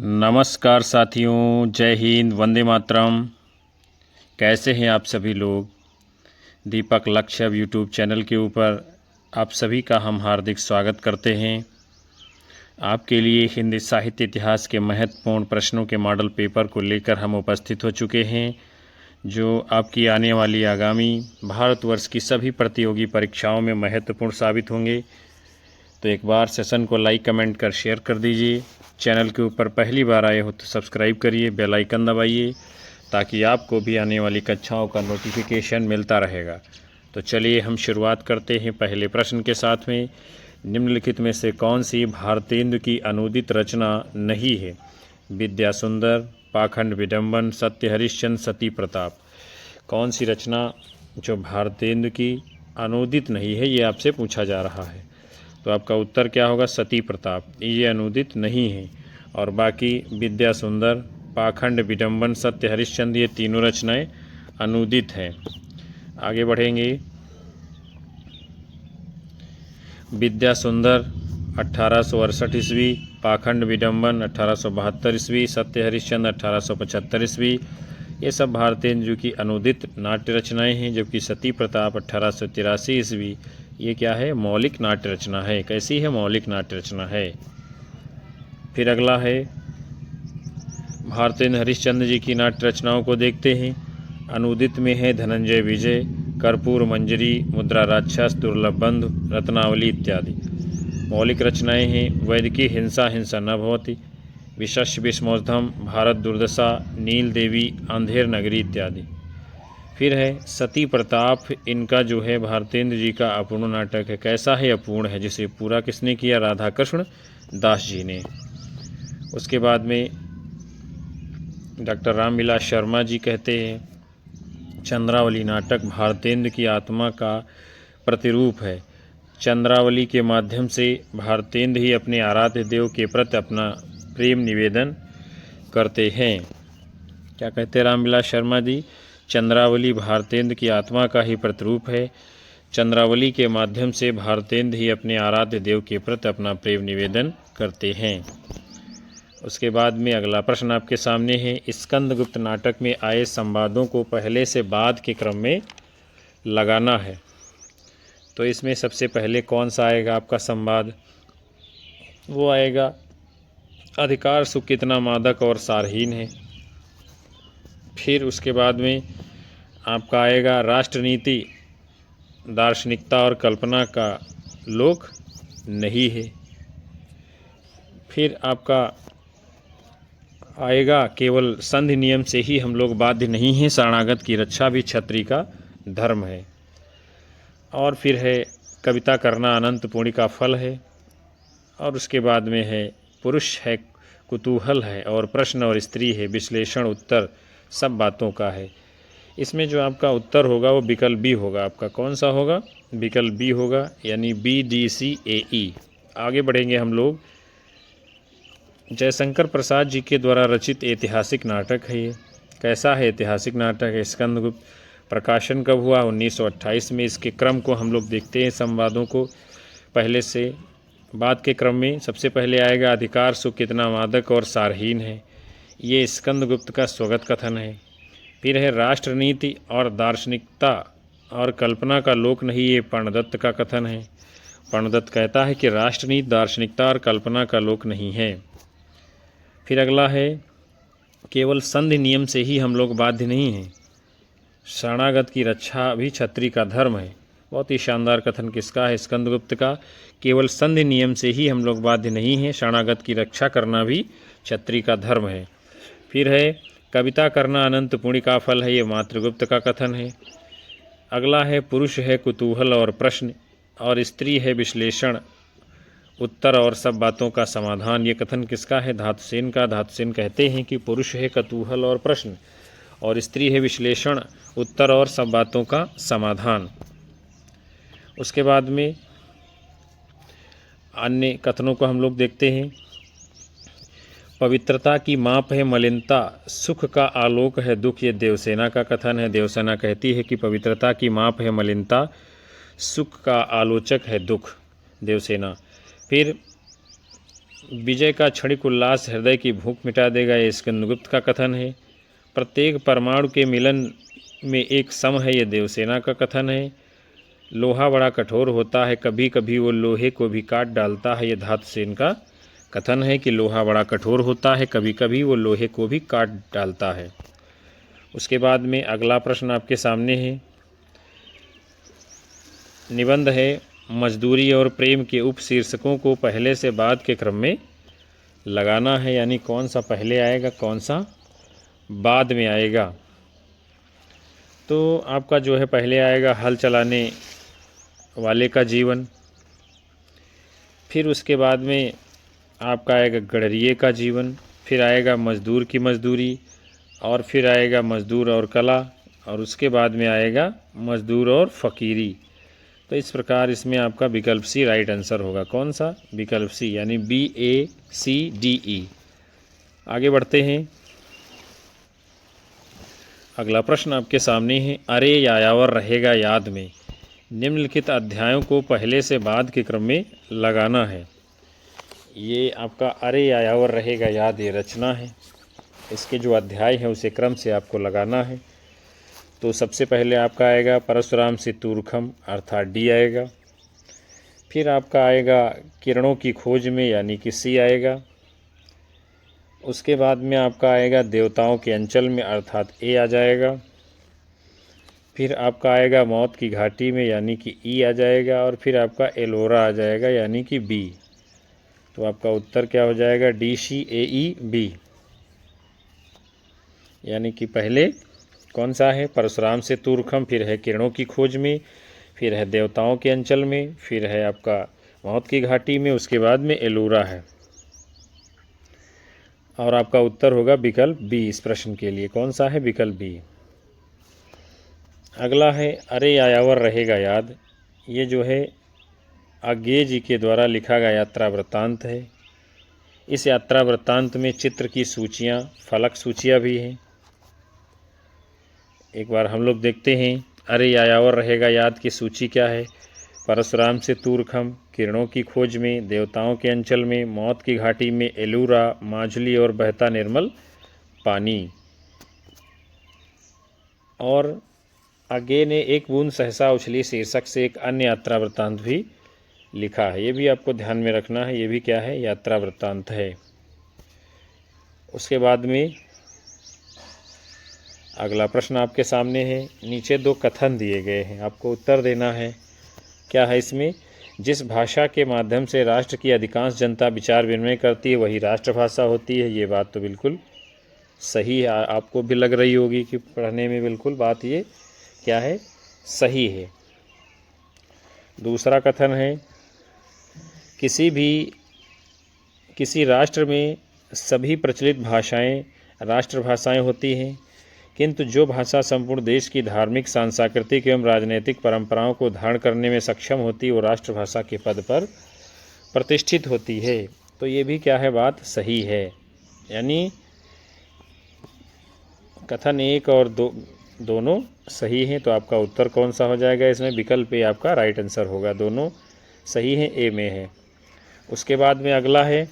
नमस्कार साथियों, जय हिंद, वंदे मातरम। कैसे हैं आप सभी लोग। दीपक लक्ष्य यूट्यूब चैनल के ऊपर आप सभी का हम हार्दिक स्वागत करते हैं। आपके लिए हिंदी साहित्य इतिहास के महत्वपूर्ण प्रश्नों के मॉडल पेपर को लेकर हम उपस्थित हो चुके हैं, जो आपकी आने वाली आगामी भारतवर्ष की सभी प्रतियोगी परीक्षाओं में महत्वपूर्ण साबित होंगे। तो एक बार सेशन को लाइक, कमेंट कर शेयर कर दीजिए। चैनल के ऊपर पहली बार आए हो तो सब्सक्राइब करिए, बेल आइकन दबाइए, ताकि आपको भी आने वाली कक्षाओं का नोटिफिकेशन मिलता रहेगा। तो चलिए हम शुरुआत करते हैं पहले प्रश्न के साथ में। निम्नलिखित में से कौन सी भारतेंदु की अनूदित रचना नहीं है? विद्या सुंदर, पाखंड विडंबन, सत्य हरिश्चंद्र, सती प्रताप। कौन सी रचना जो भारतेंदु की अनूदित नहीं है, ये आपसे पूछा जा रहा है। तो आपका उत्तर क्या होगा? सती प्रताप। ये अनुदित नहीं है। और बाकी विद्या सुंदर, पाखंड विडंबन, सत्य हरिश्चंद्र, ये तीनों रचनाएं अनुदित हैं। आगे बढ़ेंगे। विद्या सुंदर 1868 ईस्वी, पाखंड विडंबन 1872 ईस्वी, सत्य हरिश्चंद्र 1875 ईस्वी, ये सब भारतेंदु की अनुदित नाट्य रचनाएं हैं। जबकि सती प्रताप 1883 ईस्वी, ये क्या है? मौलिक नाट्य रचना है। कैसी है? मौलिक नाट्य रचना है। फिर अगला है, भारतेंदु हरिश्चंद्र जी की नाट्य रचनाओं को देखते हैं। अनुदित में है धनंजय विजय, कर्पूर मंजरी, मुद्रा राक्षस, दुर्लभ बंधु, रत्नावली इत्यादि। मौलिक रचनाएं हैं वैदिकी हिंसा हिंसा न भवति, विशस्य विस्मोधम, भारत दुर्दशा, नील देवी, अंधेर नगरी इत्यादि। फिर है सती प्रताप। इनका जो है भारतेंदु जी का अपूर्ण नाटक है। कैसा है? अपूर्ण है। जिसे पूरा किसने किया? राधा कृष्ण दास जी ने। उसके बाद में डॉक्टर रामविलास शर्मा जी कहते हैं, चंद्रावली नाटक भारतेंदु की आत्मा का प्रतिरूप है। चंद्रावली के माध्यम से भारतेंदु ही अपने आराध्य देव के प्रति अपना प्रेम निवेदन करते हैं। क्या कहते हैं रामविलास शर्मा जी? चंद्रावली भारतेंदु की आत्मा का ही प्रतिरूप है। चंद्रावली के माध्यम से भारतेंदु ही अपने आराध्य देव के प्रति अपना प्रेम निवेदन करते हैं। उसके बाद में अगला प्रश्न आपके सामने है, स्कंदगुप्त नाटक में आए संवादों को पहले से बाद के क्रम में लगाना है। तो इसमें सबसे पहले कौन सा आएगा आपका संवाद? वो आएगा, अधिकार सुख कितना मादक और सारहीन है। फिर उसके बाद में आपका आएगा, राष्ट्रनीति दार्शनिकता और कल्पना का लोक नहीं है। फिर आपका आएगा, केवल संधि नियम से ही हम लोग बाध्य नहीं हैं, शरणागत की रक्षा भी क्षत्रिय का धर्म है। और फिर है, कविता करना अनंत पुण्य का फल है। और उसके बाद में है, पुरुष है कुतूहल है, और प्रश्न और स्त्री है विश्लेषण उत्तर सब बातों का है। इसमें जो आपका उत्तर होगा वो विकल्प बी होगा। आपका कौन सा होगा? विकल्प बी होगा, यानी BDCAE। आगे बढ़ेंगे हम लोग। जयशंकर प्रसाद जी के द्वारा रचित ऐतिहासिक नाटक है ये। कैसा है? ऐतिहासिक नाटक है। स्कंदगुप्त प्रकाशन कब हुआ? 1928 में। इसके क्रम को हम लोग देखते हैं, संवादों को पहले से बाद के क्रम में। सबसे पहले आएगा, अधिकार सुख कितना मादक और सारहीन है। ये स्कंदगुप्त का स्वगत कथन है। फिर है, राष्ट्रनीति और दार्शनिकता और कल्पना का लोक नहीं, ये पर्णदत्त का कथन है। पर्णदत्त कहता है कि राष्ट्रनीति दार्शनिकता और कल्पना का लोक नहीं है। फिर अगला है, केवल संधि नियम से ही हम लोग बाध्य नहीं हैं, शरणागत की रक्षा भी क्षत्रिय का धर्म है। बहुत ही शानदार कथन किसका है? स्कंदगुप्त का। केवल संधि नियम से ही हम लोग बाध्य नहीं हैं, शरणागत की रक्षा करना भी क्षत्रिय का धर्म है। फिर है, कविता करना अनंत पुण्य का फल है, ये मातृगुप्त का कथन है। अगला है, पुरुष है कुतूहल और प्रश्न, और स्त्री है विश्लेषण उत्तर और सब बातों का समाधान। ये कथन किसका है? धातुसेन का। धातुसेन कहते हैं कि पुरुष है कुतूहल और प्रश्न, और स्त्री है विश्लेषण उत्तर और सब बातों का समाधान। उसके बाद में अन्य कथनों को हम लोग देखते हैं। पवित्रता की माप है मलिनता, सुख का आलोक है दुख, ये देवसेना का कथन है। देवसेना कहती है कि पवित्रता की माप है मलिनता, सुख का आलोचक है दुख। देवसेना। फिर विजय का क्षणिक उल्लास हृदय की भूख मिटा देगा, ये स्कंदगुप्त का कथन है। प्रत्येक परमाणु के मिलन में एक सम है, ये देवसेना का कथन है। लोहा बड़ा कठोर होता है, कभी कभी वो लोहे को भी काट डालता है, ये धातुसेन का कथन है कि लोहा बड़ा कठोर होता है, कभी कभी वो लोहे को भी काट डालता है। उसके बाद में अगला प्रश्न आपके सामने है, निबंध है मजदूरी और प्रेम के उपशीर्षकों को पहले से बाद के क्रम में लगाना है, यानी कौन सा पहले आएगा कौन सा बाद में आएगा। तो आपका जो है पहले आएगा हल चलाने वाले का जीवन, फिर उसके बाद में आपका आएगा गडरिये का जीवन, फिर आएगा मजदूर की मजदूरी, और फिर आएगा मजदूर और कला, और उसके बाद में आएगा मजदूर और फ़कीरी। तो इस प्रकार इसमें आपका विकल्प सी राइट आंसर होगा। कौन सा? विकल्प सी, यानी BACDE। आगे बढ़ते हैं। अगला प्रश्न आपके सामने है, अरे यायावर रहेगा याद में निम्नलिखित अध्यायों को पहले से बाद के क्रम में लगाना है। ये आपका अरे यायावर रहेगा याद, ये रचना है, इसके जो अध्याय हैं उसे क्रम से आपको लगाना है। तो सबसे पहले आपका आएगा परशुराम से तूर्खम, अर्थात डी आएगा। फिर आपका आएगा किरणों की खोज में, यानी कि सी आएगा। उसके बाद में आपका आएगा देवताओं के अंचल में, अर्थात ए आ जाएगा। फिर आपका आएगा मौत की घाटी में, यानी कि ई आ जाएगा। और फिर आपका एलोरा आ जाएगा, यानी कि बी। तो आपका उत्तर क्या हो जाएगा? DCAEB, यानी कि पहले कौन सा है? परशुराम से तूर्खम, फिर है किरणों की खोज में, फिर है देवताओं के अंचल में, फिर है आपका मौत की घाटी में, उसके बाद में एलोरा है। और आपका उत्तर होगा विकल्प बी इस प्रश्न के लिए। कौन सा है? विकल्प बी। अगला है अरे यायावर रहेगा याद। ये जो है आज्ञेय जी के द्वारा लिखा गया यात्रा वृत्तांत है। इस यात्रा वृत्तांत में चित्र की सूचियाँ, फलक सूचियाँ भी हैं। एक बार हम लोग देखते हैं अरे यायावर रहेगा याद की सूची क्या है। परशुराम से तूर्खम, किरणों की खोज में, देवताओं के अंचल में, मौत की घाटी में एलूरा, माजुली और बहता निर्मल पानी। और आगे ने एक बूंद सहसा उछली शीर्षक से एक अन्य यात्रा वृत्तांत भी लिखा है। ये भी आपको ध्यान में रखना है, ये भी क्या है? यात्रा वृत्तांत है। उसके बाद में अगला प्रश्न आपके सामने है, नीचे दो कथन दिए गए हैं, आपको उत्तर देना है। क्या है इसमें? जिस भाषा के माध्यम से राष्ट्र की अधिकांश जनता विचार विनिमय करती है वही राष्ट्रभाषा होती है। ये बात तो बिल्कुल सही है, आपको भी लग रही होगी कि पढ़ने में बिल्कुल बात ये क्या है? सही है। दूसरा कथन है, किसी राष्ट्र में सभी प्रचलित भाषाएं राष्ट्रभाषाएं होती हैं, किंतु जो भाषा संपूर्ण देश की धार्मिक, सांस्कृतिक एवं राजनीतिक परंपराओं को धारण करने में सक्षम होती है वो राष्ट्रभाषा के पद पर प्रतिष्ठित होती है। तो ये भी क्या है? बात सही है। यानी कथन एक और दो दोनों सही हैं। तो आपका उत्तर कौन सा हो जाएगा इसमें? विकल्प ए आपका राइट आंसर होगा। दोनों सही हैं, ए में है। उसके बाद में अगला है,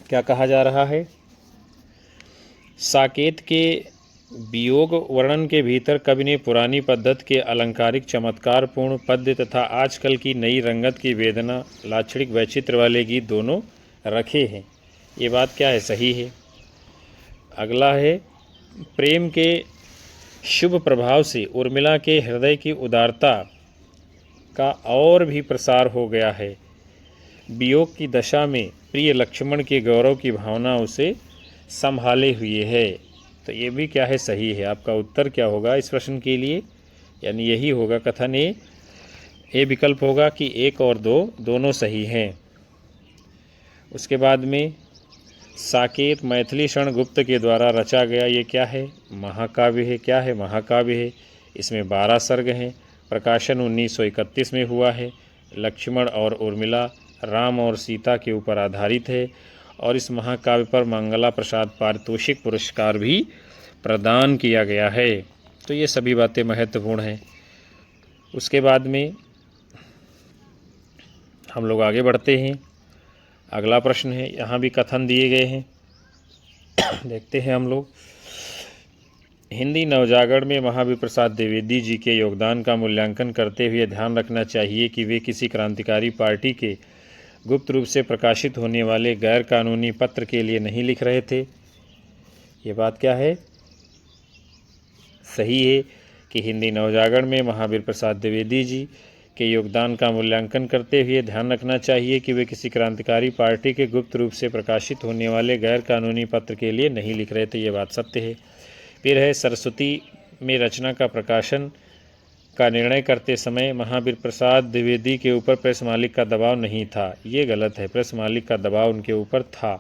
क्या कहा जा रहा है? साकेत के वियोग वर्णन के भीतर कवि ने पुरानी पद्धति के अलंकारिक चमत्कारपूर्ण पद्य तथा आजकल की नई रंगत की वेदना लाक्षणिक वैचित्र वाले गीत दोनों रखे हैं। ये बात क्या है? सही है। अगला है, प्रेम के शुभ प्रभाव से उर्मिला के हृदय की उदारता का और भी प्रसार हो गया है। वियोग की दशा में प्रिय लक्ष्मण के गौरव की भावना उसे संभाले हुए है। तो ये भी क्या है? सही है। आपका उत्तर क्या होगा इस प्रश्न के लिए? यानी यही होगा कथन ए विकल्प होगा कि एक और दो दोनों सही हैं। उसके बाद में साकेत मैथिली शरण गुप्त के द्वारा रचा गया ये क्या है? महाकाव्य है। क्या है? महाकाव्य है। इसमें 12 सर्ग हैं। प्रकाशन 1931 में हुआ है। लक्ष्मण और उर्मिला, राम और सीता के ऊपर आधारित है। और इस महाकाव्य पर मंगला प्रसाद पारितोषिक पुरस्कार भी प्रदान किया गया है। तो ये सभी बातें महत्वपूर्ण हैं। उसके बाद में हम लोग आगे बढ़ते हैं। अगला प्रश्न है, यहाँ भी कथन दिए गए हैं, देखते हैं हम लोग। हिंदी नवजागरण में महावीर प्रसाद द्विवेदी जी के योगदान का मूल्यांकन करते हुए ध्यान रखना चाहिए कि वे किसी क्रांतिकारी पार्टी के गुप्त रूप से प्रकाशित होने वाले गैर कानूनी पत्र के लिए नहीं लिख रहे थे। ये बात क्या है? सही है कि हिंदी नवजागरण में महावीर प्रसाद द्विवेदी जी के योगदान का मूल्यांकन करते हुए ध्यान रखना चाहिए कि वे किसी क्रांतिकारी पार्टी के गुप्त रूप से प्रकाशित होने वाले गैर कानूनी पत्र के लिए नहीं लिख रहे थे। ये बात सत्य है। फिर है, सरस्वती में रचना का प्रकाशन का निर्णय करते समय महावीर प्रसाद द्विवेदी के ऊपर प्रेस मालिक का दबाव नहीं था। ये गलत है, प्रेस मालिक का दबाव उनके ऊपर था।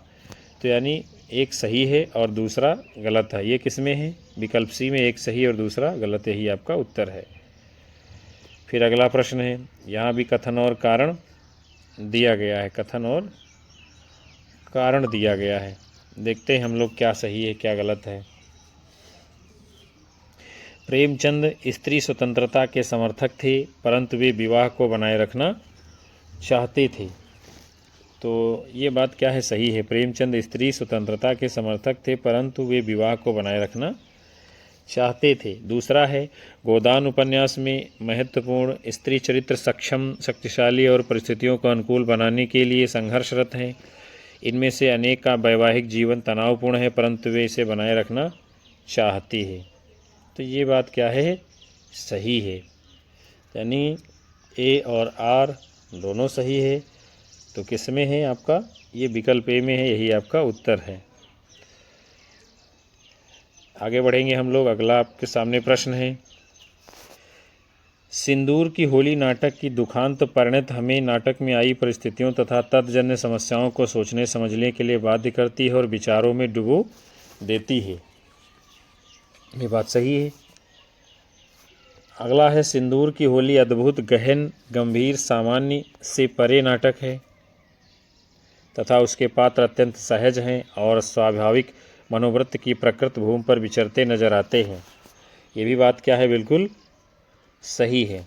तो यानी एक सही है और दूसरा गलत है। ये किस में है? विकल्प सी में एक सही और दूसरा गलत है, ही आपका उत्तर है। फिर अगला प्रश्न है, यहाँ भी कथन और कारण दिया गया है, कथन और कारण दिया गया है। देखते हैं हम लोग क्या सही है क्या गलत है। प्रेमचंद स्त्री स्वतंत्रता के समर्थक थे, परंतु वे विवाह को बनाए रखना चाहते थे। तो ये बात क्या है? सही है। प्रेमचंद स्त्री स्वतंत्रता के समर्थक थे, परंतु वे विवाह को बनाए रखना चाहते थे। दूसरा है, गोदान उपन्यास में महत्वपूर्ण स्त्री चरित्र सक्षम, शक्तिशाली और परिस्थितियों को अनुकूल बनाने के लिए संघर्षरत हैं। इनमें से अनेक का वैवाहिक जीवन तनावपूर्ण है, परंतु वे इसे बनाए रखना चाहती है। तो ये बात क्या है? सही है। यानी ए और आर दोनों सही है। तो किस में है आपका? ये विकल्प ए में है, यही आपका उत्तर है। आगे बढ़ेंगे हम लोग। अगला आपके सामने प्रश्न है, सिंदूर की होली नाटक की दुखांत परिणत हमें नाटक में आई परिस्थितियों तथा तत्जन्य समस्याओं को सोचने समझने के लिए बाध्य करती है और विचारों में डुबो देती है। ये बात सही है। अगला है, सिंदूर की होली अद्भुत, गहन, गंभीर, सामान्य से परे नाटक है तथा उसके पात्र अत्यंत सहज हैं और स्वाभाविक मनोवृत्ति की प्रकृत भूमि पर विचरते नजर आते हैं। ये भी बात क्या है? बिल्कुल सही है।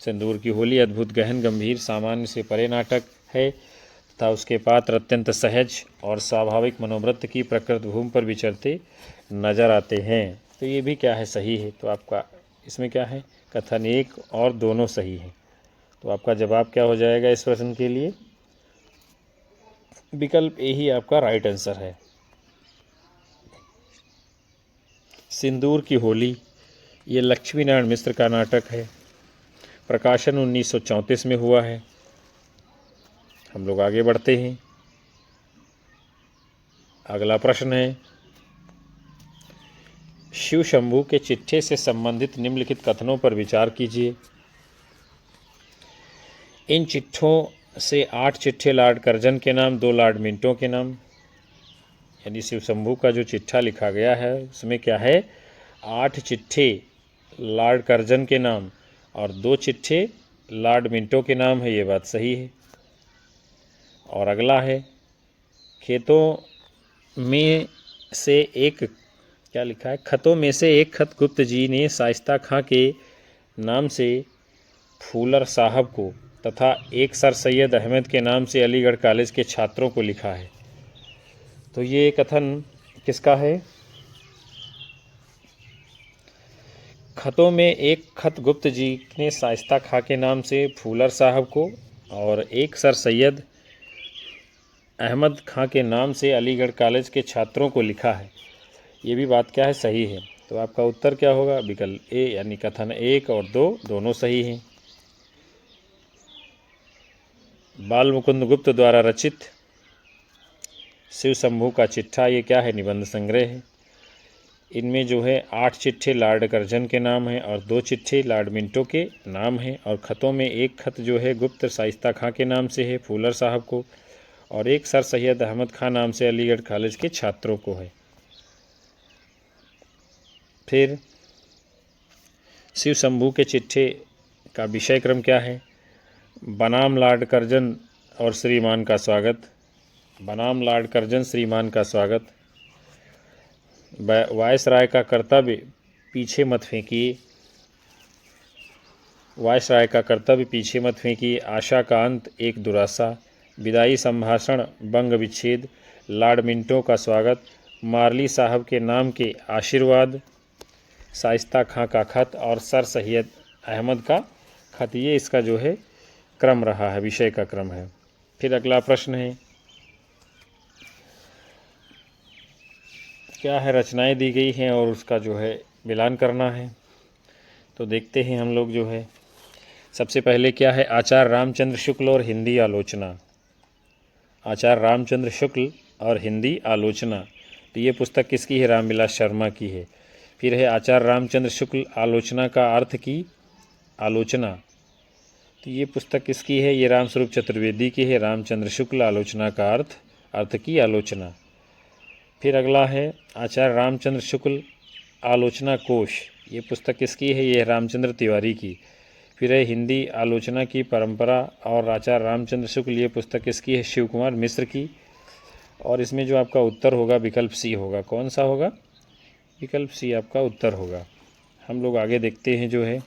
सिंदूर की होली अद्भुत, गहन, गंभीर, सामान्य से परे नाटक है तथा उसके पात्र अत्यंत सहज और स्वाभाविक मनोवृत्ति की प्रकृत भूमि पर विचरते नजर आते हैं। तो ये भी क्या है? सही है। तो आपका इसमें क्या है? कथन एक और दोनों सही है। तो आपका जवाब क्या हो जाएगा इस प्रश्न के लिए? विकल्प ए ही आपका राइट आंसर है। सिंदूर की होली ये लक्ष्मी नारायण मिश्र का नाटक है। प्रकाशन 1934 में हुआ है। हम लोग आगे बढ़ते हैं। अगला प्रश्न है, शिव शंभू के चिट्ठे से संबंधित निम्नलिखित कथनों पर विचार कीजिए। इन चिट्ठों से 8 चिट्ठे लॉर्ड कर्जन के नाम, 2 लॉर्ड मिंटो के नाम, यानी शिव शंभू का जो चिट्ठा लिखा गया है उसमें क्या है? 8 चिट्ठे लॉर्ड कर्जन के नाम और 2 चिट्ठे लॉर्ड मिंटो के नाम है। ये बात सही है। और अगला है, खेतों में से एक क्या लिखा है? खतों में से एक खत गुप्त जी ने शाइस्ता खां के नाम से फूलर साहब को तथा एक सर सैयद अहमद के नाम से अलीगढ़ कॉलेज के छात्रों को लिखा है। तो ये कथन किसका है? खतों में एक खत गुप्त जी ने शाइस्ता खां के नाम से फूलर साहब को और एक सर सैयद अहमद खां के नाम से अलीगढ़ कॉलेज के छात्रों को लिखा है। ये भी बात क्या है? सही है। तो आपका उत्तर क्या होगा? विकल्प ए, यानी कथन 1 और 2 दोनों सही हैं। बाल मुकुंद गुप्त द्वारा रचित शिव शंभू का चिट्ठा, ये क्या है? निबंध संग्रह है। इनमें जो है 8 चिट्ठे लॉर्ड कर्जन के नाम हैं और 2 चिट्ठे लॉर्ड मिंटो के नाम हैं। और खतों में एक खत जो है गुप्त शाइस्ता खां के नाम से है फूलर साहब को, और एक सर सैयद अहमद खां नाम से अलीगढ़ कॉलेज के छात्रों को है। फिर शिव शंभू के चिट्ठे का विषय क्रम क्या है? बनाम लॉर्ड कर्जन और श्रीमान का स्वागत, बनाम लॉर्ड कर्जन श्रीमान का स्वागत, वायसराय का कर्तव्य पीछे मत फेंकिए, वायसराय का कर्तव्य पीछे मत फेंकिए, आशा का अंत एक दुराशा, विदाई संभाषण, बंग विच्छेद, लॉर्ड मिंटो का स्वागत, मार्ली साहब के नाम के आशीर्वाद, शाइस्ता खां का खत और सर सैयद अहमद का खत। ये इसका जो है क्रम रहा है, विषय का क्रम है। फिर अगला प्रश्न है, क्या है, रचनाएं दी गई हैं और उसका जो है मिलान करना है। तो देखते हैं हम लोग जो है, सबसे पहले क्या है, आचार्य रामचंद्र शुक्ल और हिंदी आलोचना। आचार्य रामचंद्र शुक्ल और हिंदी आलोचना, तो ये पुस्तक किसकी है, रामविलास शर्मा की है। फिर है आचार्य रामचंद्र शुक्ल आलोचना का अर्थ की आलोचना, तो ये पुस्तक किसकी है, ये रामस्वरूप चतुर्वेदी की है। रामचंद्र शुक्ल आलोचना का अर्थ की आलोचना। फिर अगला है आचार्य रामचंद्र शुक्ल आलोचना कोश, ये पुस्तक किसकी है, ये रामचंद्र तिवारी की। फिर है हिंदी आलोचना की परंपरा और आचार्य रामचंद्र शुक्ल, ये पुस्तक किसकी है, शिव कुमार मिश्र की। और इसमें जो आपका उत्तर होगा विकल्प सी होगा। कौन सा होगा, विकल्प सी आपका उत्तर होगा। हम लोग आगे देखते हैं जो है,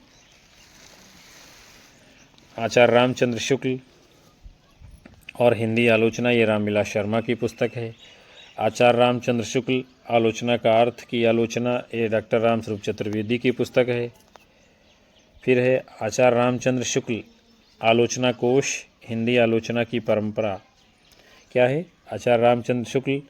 आचार्य रामचंद्र शुक्ल और हिंदी आलोचना, ये रामविलास शर्मा की पुस्तक है। आचार्य रामचंद्र शुक्ल आलोचना का अर्थ की आलोचना, ये डॉक्टर रामस्वरूप चतुर्वेदी की पुस्तक है। फिर है आचार्य रामचंद्र शुक्ल आलोचना कोश, हिंदी आलोचना की परंपरा, क्या है, आचार्य रामचंद्र शुक्ल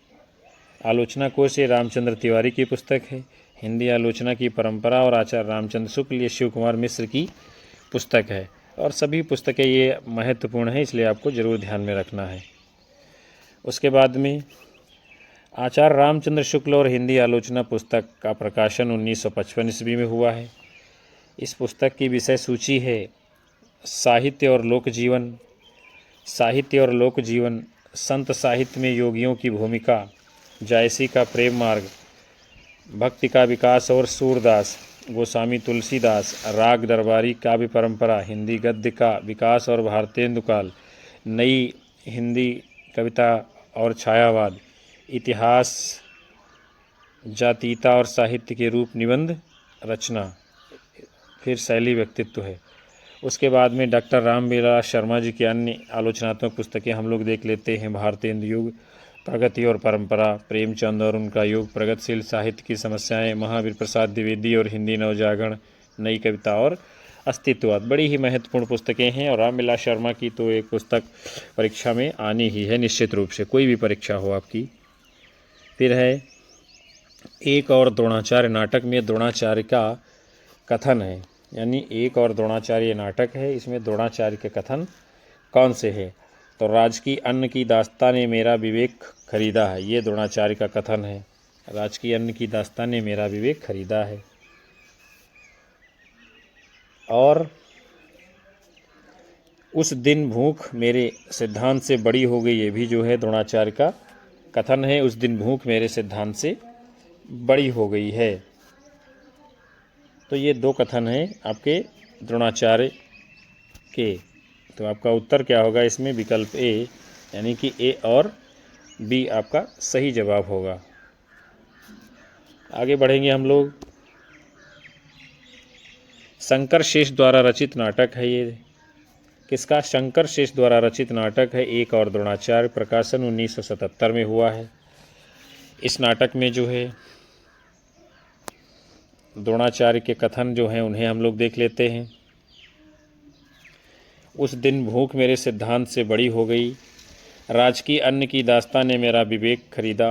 आलोचना कोश, ये रामचंद्र तिवारी की पुस्तक है। हिंदी आलोचना की परंपरा और आचार्य रामचंद्र शुक्ल, ये शिव कुमार मिश्र की पुस्तक है। और सभी पुस्तकें ये महत्वपूर्ण हैं, इसलिए आपको ज़रूर ध्यान में रखना है। उसके बाद में आचार्य रामचंद्र शुक्ल और हिंदी आलोचना पुस्तक का प्रकाशन 1955 ईस्वी में हुआ है। इस पुस्तक की विषय सूची है साहित्य और लोक जीवन, साहित्य और लोक जीवन, संत साहित्य में योगियों की भूमिका, जायसी का प्रेम मार्ग, भक्ति का विकास और सूरदास, गोस्वामी तुलसीदास, राग दरबारी काव्य परंपरा, हिंदी गद्य का विकास और भारतेंदु काल, नई हिंदी कविता और छायावाद, इतिहास, जातीयता और साहित्य के रूप, निबंध रचना, फिर शैली व्यक्तित्व है। उसके बाद में डॉक्टर रामविलास शर्मा जी की अन्य आलोचनात्मक पुस्तकें हम लोग देख लेते हैं। भारतेंदु युग, प्रगति और परंपरा, प्रेमचंद और उनका युग, प्रगतिशील साहित्य की समस्याएं, महावीर प्रसाद द्विवेदी और हिंदी नवजागरण, नई कविता और अस्तित्ववाद। बड़ी ही महत्वपूर्ण पुस्तकें हैं और रामविलास शर्मा की तो एक पुस्तक परीक्षा में आनी ही है निश्चित रूप से, कोई भी परीक्षा हो आपकी। फिर है एक और द्रोणाचार्य नाटक में द्रोणाचार्य का कथन है, यानी एक और द्रोणाचार्य नाटक है, इसमें द्रोणाचार्य के कथन कौन से हैं। तो राजकी अन्न की दास्तां ने मेरा विवेक खरीदा है, ये द्रोणाचार्य का कथन है। राजकी अन्न की दास्तां ने मेरा विवेक खरीदा है। और उस दिन भूख मेरे सिद्धांत से बड़ी हो गई, ये भी जो है द्रोणाचार्य का कथन है। उस दिन भूख मेरे सिद्धांत से बड़ी हो गई है। तो ये दो कथन हैं आपके द्रोणाचार्य के। तो आपका उत्तर क्या होगा इसमें, विकल्प ए, यानी कि ए और बी आपका सही जवाब होगा। आगे बढ़ेंगे हम लोग। शंकर शेष द्वारा रचित नाटक है, ये किसका, शंकर शेष द्वारा रचित नाटक है एक और द्रोणाचार्य, प्रकाशन 1977 में हुआ है। इस नाटक में जो है द्रोणाचार्य के कथन जो हैं उन्हें हम लोग देख लेते हैं। उस दिन भूख मेरे सिद्धांत से बड़ी हो गई, राजकी अन्न की दास्तां ने मेरा विवेक खरीदा।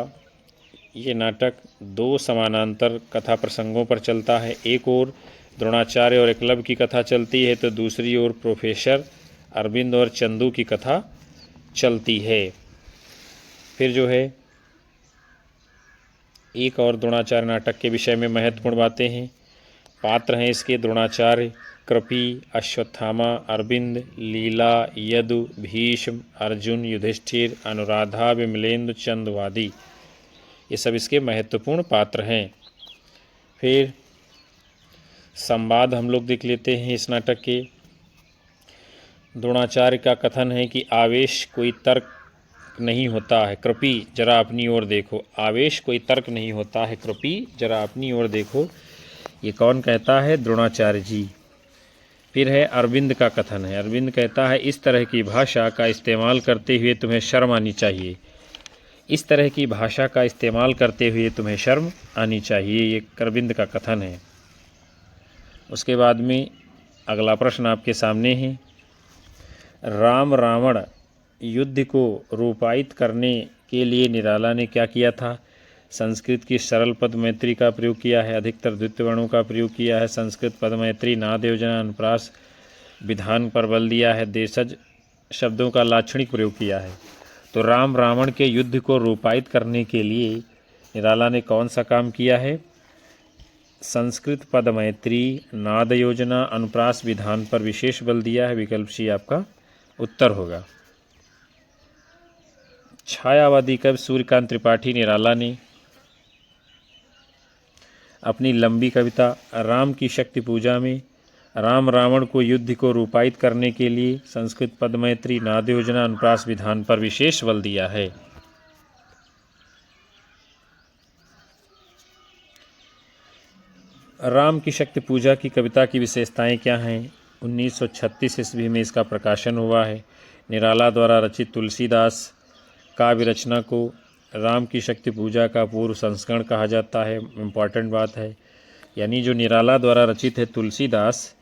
ये नाटक दो समानांतर कथा प्रसंगों पर चलता है। एक ओर द्रोणाचार्य और एकलव्य की कथा चलती है तो दूसरी ओर प्रोफेसर अरविंद और चंदू की कथा चलती है। फिर जो है एक और द्रोणाचार्य नाटक के विषय में महत्वपूर्ण बातें हैं। पात्र हैं इसके द्रोणाचार्य, कृपी, अश्वत्थामा, अरविंद, लीला, यदु, भीष्म, अर्जुन, युधिष्ठिर, अनुराधा, विमलेंदु, चंदवादी, ये सब इसके महत्वपूर्ण पात्र हैं। फिर संवाद हम लोग देख लेते हैं इस नाटक के। द्रोणाचार्य का कथन है कि आवेश कोई तर्क नहीं होता है, कृपी जरा अपनी ओर देखो। आवेश कोई तर्क नहीं होता है, कृपी जरा अपनी ओर देखो। ये कौन कहता है, द्रोणाचार्य जी। फिर है अरविंद का कथन है। अरविंद कहता है इस तरह की भाषा का इस्तेमाल करते हुए तुम्हें शर्म आनी चाहिए। इस तरह की भाषा का इस्तेमाल करते हुए तुम्हें शर्म आनी चाहिए, ये अरविंद का कथन है। उसके बाद में अगला प्रश्न आपके सामने है। राम रावण युद्ध को रूपायित करने के लिए निराला ने क्या किया था? संस्कृत की सरल पद मैत्री का प्रयोग किया है, अधिकतर द्वितीय वर्णों का प्रयोग किया है, संस्कृत पद मैत्री नाद योजना अनुप्रास विधान पर बल दिया है, देशज शब्दों का लाक्षणिक प्रयोग किया है। तो राम रावण के युद्ध को रूपायित करने के लिए निराला ने कौन सा काम किया है? संस्कृत पद मैत्री नाद योजना अनुप्रास विधान पर विशेष बल दिया है। विकल्प सी आपका उत्तर होगा। छायावादी कवि सूर्यकांत त्रिपाठी निराला ने अपनी लंबी कविता राम की शक्ति पूजा में राम रावण को युद्ध को रूपायित करने के लिए संस्कृत पद मैत्री नाद योजना अनुप्रास विधान पर विशेष बल दिया है। राम की शक्ति पूजा की कविता की विशेषताएं क्या हैं? 1936 ईस्वी में इसका प्रकाशन हुआ है। निराला द्वारा रचित तुलसीदास काव्य रचना को राम की शक्ति पूजा का पूर्व संस्करण कहा जाता है। इम्पॉर्टेंट बात है, यानी जो निराला द्वारा रचित है तुलसीदास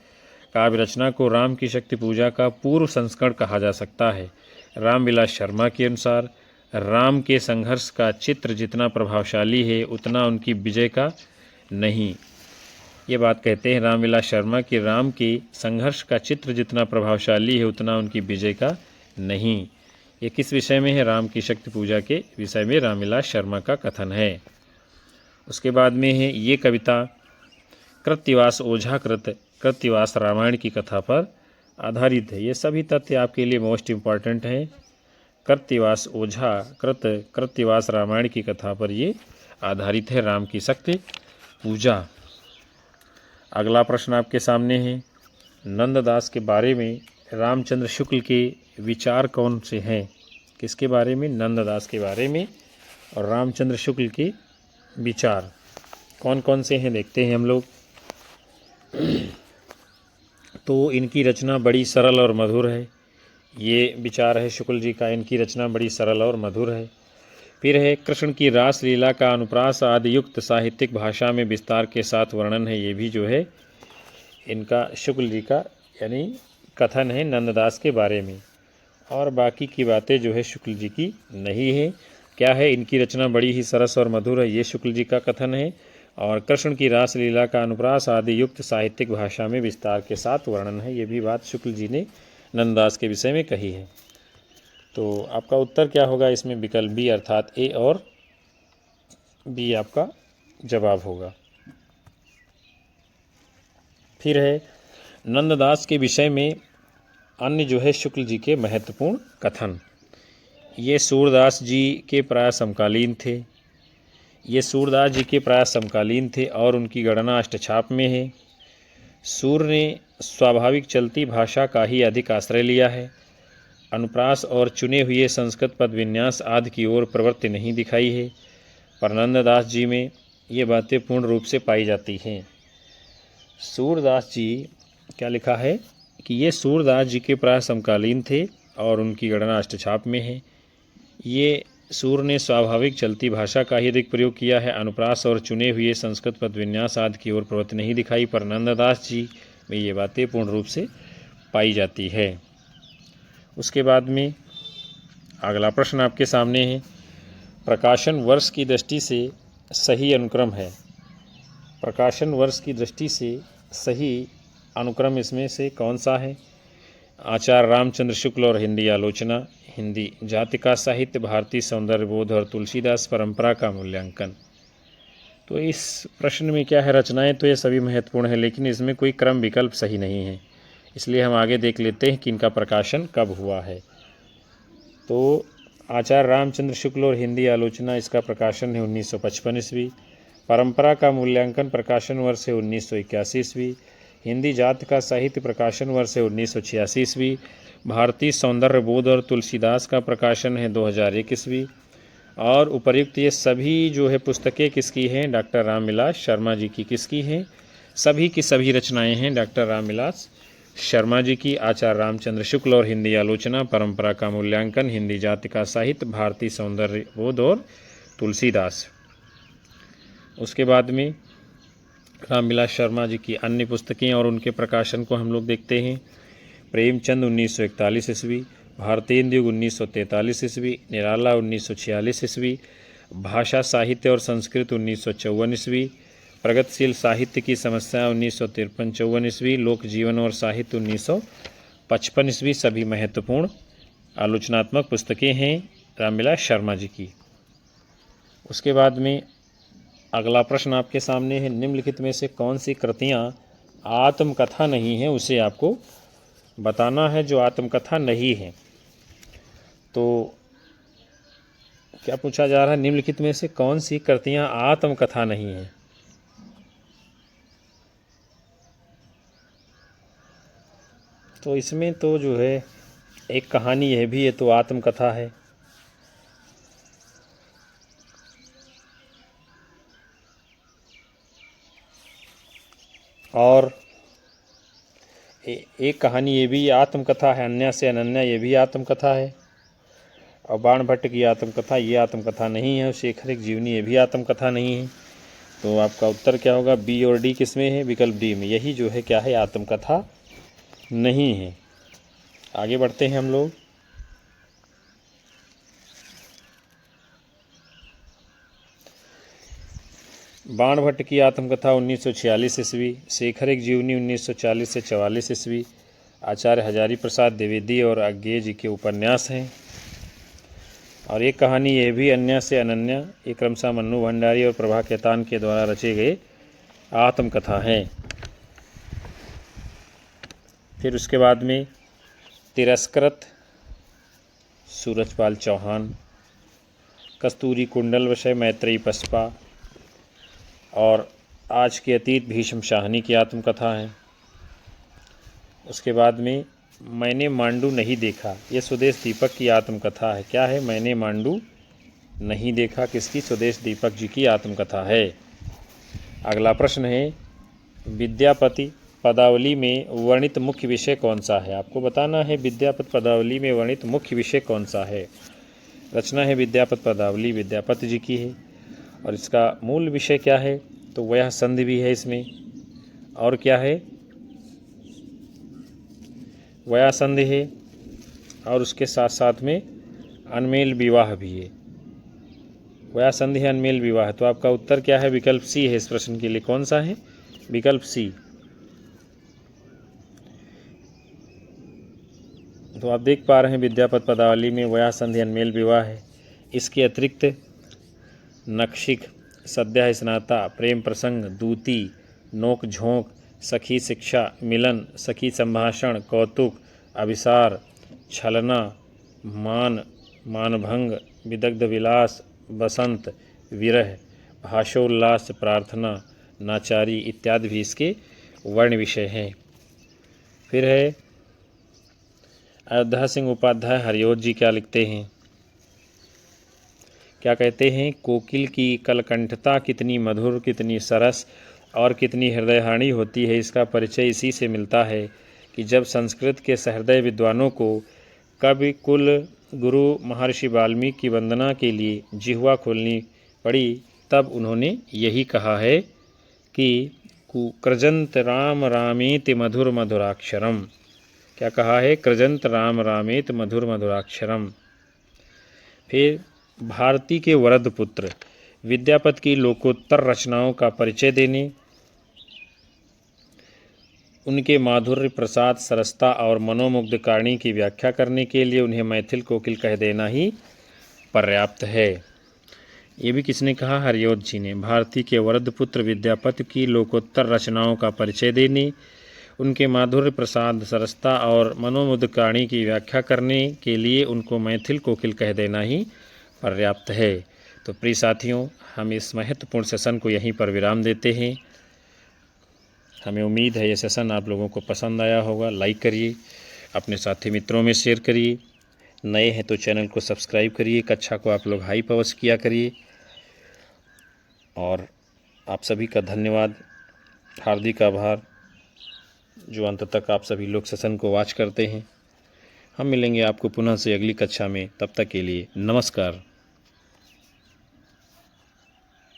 काव्य रचना को राम की शक्ति पूजा का पूर्व संस्करण कहा जा सकता है। रामविलास शर्मा के अनुसार राम के संघर्ष का चित्र जितना प्रभावशाली है उतना उनकी विजय का नहीं। ये बात कहते हैं रामविलास शर्मा कि राम के संघर्ष का चित्र जितना प्रभावशाली है उतना उनकी विजय का नहीं। ये किस विषय में है? राम की शक्ति पूजा के विषय में रामविलास शर्मा का कथन है। उसके बाद में है ये कविता कृत्तिवास ओझा कृत कृत्तिवास रामायण की कथा पर आधारित है। ये सभी तथ्य आपके लिए मोस्ट इम्पॉर्टेंट हैं। कृत्तिवास ओझा कृत्तिवास रामायण की कथा पर ये आधारित है, राम की शक्ति पूजा। अगला प्रश्न आपके सामने है। नंददास के बारे में रामचंद्र शुक्ल के विचार कौन से हैं? किसके बारे में? नंददास के बारे में। और रामचंद्र शुक्ल के विचार कौन कौन से हैं देखते हैं हम लोग। तो इनकी रचना बड़ी सरल और मधुर है। ये विचार है शुक्ल जी का, इनकी रचना बड़ी सरल और मधुर है। फिर है कृष्ण की रास लीला का अनुप्रास आदि युक्त साहित्यिक भाषा में विस्तार के साथ वर्णन है। ये भी जो है इनका शुक्ल जी का यानी कथन है नंददास के बारे में। और बाकी की बातें जो है शुक्ल जी की नहीं है। क्या है? इनकी रचना बड़ी ही सरस और मधुर है, ये शुक्ल जी का कथन है। और कृष्ण की रास लीला का अनुप्रास आदि युक्त साहित्यिक भाषा में विस्तार के साथ वर्णन है। ये भी बात शुक्ल जी ने नंददास के विषय में कही है। तो आपका उत्तर क्या होगा इसमें? विकल्प बी अर्थात ए और बी आपका जवाब होगा। फिर है नंददास के विषय में अन्य जो है शुक्ल जी के महत्वपूर्ण कथन। ये सूरदास जी के प्राय समकालीन थे। और उनकी गणना अष्टछाप में है। सूर ने स्वाभाविक चलती भाषा का ही अधिक आश्रय लिया है। अनुप्रास और चुने हुए संस्कृत पद विन्यास आदि की ओर प्रवृत्ति नहीं दिखाई है। पर नंददास जी में ये बातें पूर्ण रूप से पाई जाती हैं। सूरदास जी क्या लिखा है कि ये सूरदास जी के प्राय समकालीन थे और उनकी गणना अष्टछाप में है। ये सूर ने स्वाभाविक चलती भाषा का ही अधिक प्रयोग किया है। अनुप्रास और चुने हुए संस्कृत पद विन्यास आदि की ओर प्रवृत्ति नहीं दिखाई। पर नंददास जी में ये बातें पूर्ण रूप से पाई जाती है। उसके बाद में अगला प्रश्न आपके सामने है। प्रकाशन वर्ष की दृष्टि से सही अनुक्रम है। प्रकाशन वर्ष की दृष्टि से सही अनुक्रम इसमें से कौन सा है? आचार्य रामचंद्र शुक्ल और हिंदी आलोचना, हिंदी जाति का साहित्य, भारतीय सौंदर्य बोध और तुलसीदास परंपरा का मूल्यांकन। तो इस प्रश्न में क्या है? रचनाएं तो ये सभी महत्वपूर्ण है, लेकिन इसमें कोई क्रम विकल्प सही नहीं है। इसलिए हम आगे देख लेते हैं कि इनका प्रकाशन कब हुआ है। तो आचार्य रामचंद्र शुक्ल और हिंदी आलोचना, इसका प्रकाशन है 1955 ईस्वी। परंपरा का मूल्यांकन प्रकाशन वर्ष है 1981 ईस्वी। हिंदी जाति का साहित्य प्रकाशन वर्ष है 1986 ईस्वी। भारतीय सौंदर्य बोध और तुलसीदास का प्रकाशन है 2001 ईस्वी। और उपर्युक्त ये सभी जो है पुस्तकें किसकी हैं? डॉक्टर रामविलास शर्मा जी की। किसकी हैं? सभी की सभी रचनाएं हैं डॉक्टर रामविलास शर्मा जी की आचार्य रामचंद्र शुक्ल और हिंदी आलोचना, परंपरा का मूल्यांकन, हिंदी जाति का साहित्य, भारतीय सौंदर्य बोध और तुलसीदास। उसके बाद में रामविलास शर्मा जी की अन्य पुस्तकें और उनके प्रकाशन को हम लोग देखते हैं। प्रेमचंद 1941 ईस्वी, भारतेंदु 1943 ईस्वी, निराला 1946 ईस्वी, भाषा साहित्य और संस्कृत 1954 ईस्वी, प्रगतिशील साहित्य की समस्या 1953-54 ईस्वी, लोक जीवन और साहित्य 1955 ईस्वी सभी महत्वपूर्ण आलोचनात्मक पुस्तकें हैं रामविलास शर्मा जी की। उसके बाद में अगला प्रश्न आपके सामने है, निम्नलिखित में से कौन सी कृतियाँ आत्मकथा नहीं हैं, उसे आपको बताना है जो आत्मकथा नहीं है। तो क्या पूछा जा रहा है, निम्नलिखित में से कौन सी कृतियाँ आत्मकथा नहीं हैं। तो इसमें तो जो है एक कहानी यह भी है तो आत्मकथा है, और एक कहानी ये भी आत्मकथा है, अन्य से अनन्या ये भी आत्मकथा है, और बाण भट्ट की आत्मकथा ये आत्मकथा नहीं है, और शेखर एक जीवनी ये भी आत्मकथा नहीं है। तो आपका उत्तर क्या होगा, बी और डी किस में है, विकल्प डी में, यही जो है क्या है, आत्मकथा नहीं है। आगे बढ़ते हैं हम लोग। बाण भट्ट की आत्मकथा 1946 ईस्वी, शेखर एक जीवनी 1940 से 44 ईस्वी, आचार्य हजारी प्रसाद द्विवेदी और अज्ञेय जी के उपन्यास हैं। और एक कहानी यह भी अन्य से अनन्या, ये क्रमशः मन्नू भंडारी और प्रभा केतान के द्वारा रचे गए आत्मकथा हैं। फिर उसके बाद में तिरस्कृत सूरजपाल चौहान, कस्तूरी कुंडल विषय मैत्रेयी पस्पा, और आज के अतीत भीष्म शाहनी की आत्मकथा है। उसके बाद में मैंने मांडू नहीं देखा, ये स्वदेश दीपक की आत्मकथा है। क्या है, मैंने मांडू नहीं देखा, किसकी, स्वदेश दीपक जी की आत्मकथा है। अगला प्रश्न है, विद्यापति पदावली में वर्णित मुख्य विषय कौन सा है। आपको बताना है विद्यापति पदावली में वर्णित मुख्य विषय कौन सा है। रचना है विद्यापति पदावली, विद्यापति जी की है, और इसका मूल विषय क्या है, तो वह संधि भी है इसमें, और क्या है, वया संधि है, और उसके साथ साथ में अनमेल विवाह भी है। वया संधि है, अनमेल विवाह। तो आपका उत्तर क्या है, विकल्प सी है इस प्रश्न के लिए। कौन सा है, विकल्प सी। तो आप देख पा रहे हैं विद्यापति पदावली में वया संधि अनमेल विवाह है। इसके अतिरिक्त नक्षिक, सद्यः स्नाता, प्रेम प्रसंग, दूती, नोक झोंक, सखी शिक्षा, मिलन, सखी संभाषण, कौतुक, अभिसार, छलना, मानभंग, विदग्ध विलास, बसंत, विरह, भाषोल्लास, प्रार्थना, नाचारी इत्यादि भी इसके वर्ण विषय हैं। फिर है अयोध्या सिंह उपाध्याय हरिओत जी क्या लिखते हैं, क्या कहते हैं, कोकिल की कलकंठता कितनी मधुर, कितनी सरस और कितनी हृदयहानी होती है, इसका परिचय इसी से मिलता है कि जब संस्कृत के सहृदय विद्वानों को कवि कुल गुरु महर्षि वाल्मीकि की वंदना के लिए जिह्वा खोलनी पड़ी, तब उन्होंने यही कहा है कि कृजंत राम रामेति मधुर मधुराक्षरम। क्या कहा है, कृजंत राम रामेति मधुर मधुराक्षरम। फिर भारती के वरद पुत्र विद्यापति की लोकोत्तर रचनाओं का परिचय देने, उनके माधुर्य प्रसाद, सरसता और मनोमुग्धकारिणी की व्याख्या करने के लिए उन्हें मैथिल कोकिल कह देना ही पर्याप्त है। ये भी किसने कहा, हरिओत जी ने। भारती के वरद पुत्र विद्यापति की लोकोत्तर रचनाओं का परिचय देने, उनके माधुर्य प्रसाद, सरसता और मनोमुग्धकारिणी की व्याख्या करने के लिए उनको मैथिल कोकिल कह देना ही पर्याप्त है। तो प्रिय साथियों, हम इस महत्वपूर्ण सेशन को यहीं पर विराम देते हैं। हमें उम्मीद है ये सेशन आप लोगों को पसंद आया होगा। लाइक करिए, अपने साथी मित्रों में शेयर करिए, नए हैं तो चैनल को सब्सक्राइब करिए, कक्षा को आप लोग हाइप अवश्य किया करिए। और आप सभी का धन्यवाद, हार्दिक आभार। जो अंत तक आप सभी लोग सेशन को वॉच करते हैं। हम मिलेंगे आपको पुनः से अगली कक्षा में, तब तक के लिए नमस्कार।